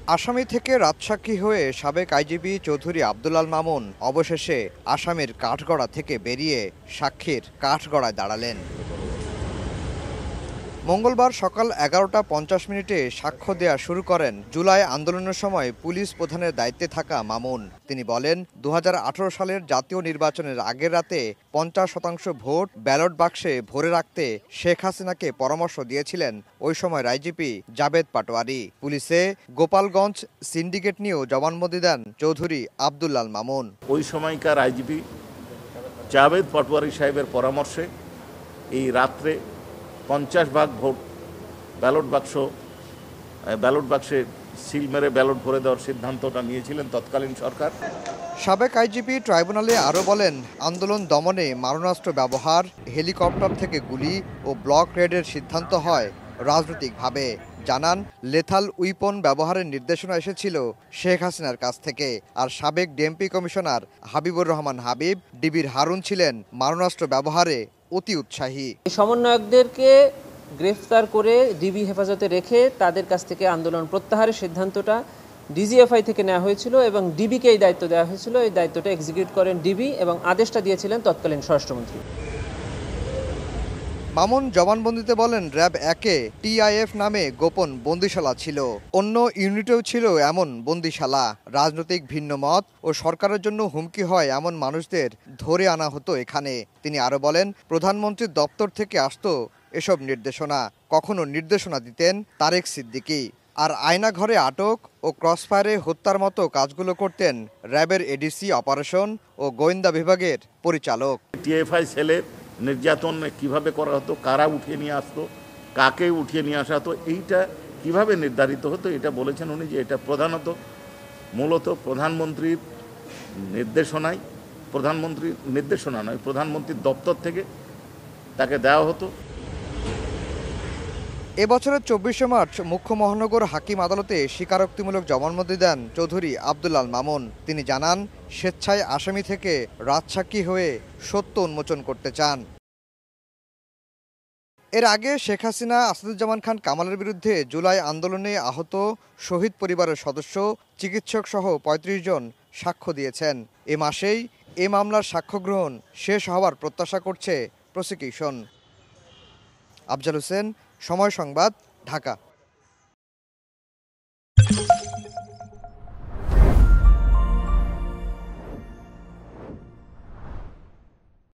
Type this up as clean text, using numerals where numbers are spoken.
আসামি থেকে রাজসাক্ষী হয়ে সাবেক আইজিপি চৌধুরী আব্দুল আল মামুন অবশেষে আসামির কাঠগড়া থেকে বেরিয়ে সাক্ষীর কাঠগড়ায় দাঁড়ালেন। মঙ্গলবার সকাল 11টা 50 মিনিটে সাক্ষ্য দেয়া শুরু করেন জুলাই আন্দোলনের সময় পুলিশ প্রধানের দায়িত্বে থাকা মামুন। তিনি বলেন, 2018 সালের জাতীয় নির্বাচনের আগের রাতে 50% ভোট ব্যালট বাক্সে ভরে রাখতে শেখ হাসিনাকে পরামর্শ দিয়েছিলেন ওই সময় আইজিপি জাবেদ পাটোয়ারি। পুলিশে গোপালগঞ্জ সিন্ডিকেট নিয়েও জবানবন্দি দেন চৌধুরী আব্দুল আল মামুন। ওই সময়কার আইজিপি জাবেদ পাটোয়ারি সাহেবের পরামর্শে এই রাত্রে 50 ভাগ ভোট ব্যালট বাক্সে সিল মেরে ব্যালট ভরে দেওয়ার সিদ্ধান্তটা নিয়েছিলেন তৎকালীন সরকার। সাবেক আইজিপি ট্রাইব্যুনালে আরও বলেন, আন্দোলন দমনে মারণাস্ত্র ব্যবহার, হেলিকপ্টার থেকে গুলি ও ব্লক রেডের সিদ্ধান্ত হয় রাজনৈতিকভাবে। জানান, লেথাল উইপন ব্যবহারের নির্দেশনা এসেছিল শেখ হাসিনার কাছ থেকে। আর সাবেক ডিএমপি কমিশনার হাবিবুর রহমান হাবিব, ডিবির হারুন ছিলেন মারণাস্ত্র ব্যবহারে অতি উৎসাহী। সমন্বয়কদেরকে গ্রেফতার করে ডিবি হেফাজতে রেখে তাদের কাছ থেকে আন্দোলন প্রত্যাহারের সিদ্ধান্তটা ডিজিএফআই থেকে নেওয়া হয়েছিল এবং ডিবিকে এই দায়িত্ব দেওয়া হয়েছিল। এই দায়িত্বটা এক্সিকিউট করেন ডিবি এবং আদেশটা দিয়েছিলেন তৎকালীন স্বরাষ্ট্রমন্ত্রী। মামুন জবানবন্দিতে বলেন, র্যাব 1-এ টিআইএফ নামে গোপন বন্দিশালা ছিল, অন্য ইউনিটেও ছিল এমন বন্দিশালা। রাজনৈতিক ভিন্ন মত ও সরকারের জন্য হুমকি হয় এমন মানুষদের ধরে আনা হতো এখানে। তিনি আরও বলেন, প্রধানমন্ত্রীর দপ্তর থেকে আসতো এসব নির্দেশনা, কখনো নির্দেশনা দিতেন তারেক সিদ্দিকী। আর আয়নাঘরে আটক ও ক্রসফায়ারে হত্যার মতো কাজগুলো করতেন র্যাবের এডিসি অপারেশন ও গোয়েন্দা বিভাগের পরিচালক। টিএফআই সেলে নির্যাতন কিভাবে করা হতো, কারা উঠিয়ে নিয়ে আসতো, কাকে উঠিয়ে নিয়ে আসা হতো, এইটা কিভাবে নির্ধারিত হতো, এটা বলেছেন উনি যে এটা মূলত প্রধানমন্ত্রীর প্রধানমন্ত্রীর দপ্তর থেকে তাকে দেওয়া হতো। এবছরের 24শে মার্চ মুখ্য মহানগর হাকিম আদালতে স্বীকারোক্তিমূলক জবানবন্দি দেন চৌধুরী আব্দুল আল মামুন। তিনি জানান, স্বেচ্ছায় আসামি থেকে রাজসাক্ষী হয়ে সত্য উন্মোচন করতে চান। এর আগে শেখ হাসিনা আসাদুজ্জামান খান কামালের বিরুদ্ধে জুলাই আন্দোলনে আহত শহীদ পরিবারের সদস্য, চিকিৎসক সহ 35 জন সাক্ষ্য দিয়েছেন। এ মাসেই এ মামলার সাক্ষ্য গ্রহণ শেষ হওয়ার প্রত্যাশা করছে প্রসিকিউশন। আফজাল হোসেন, সময় সংবাদ, ঢাকা।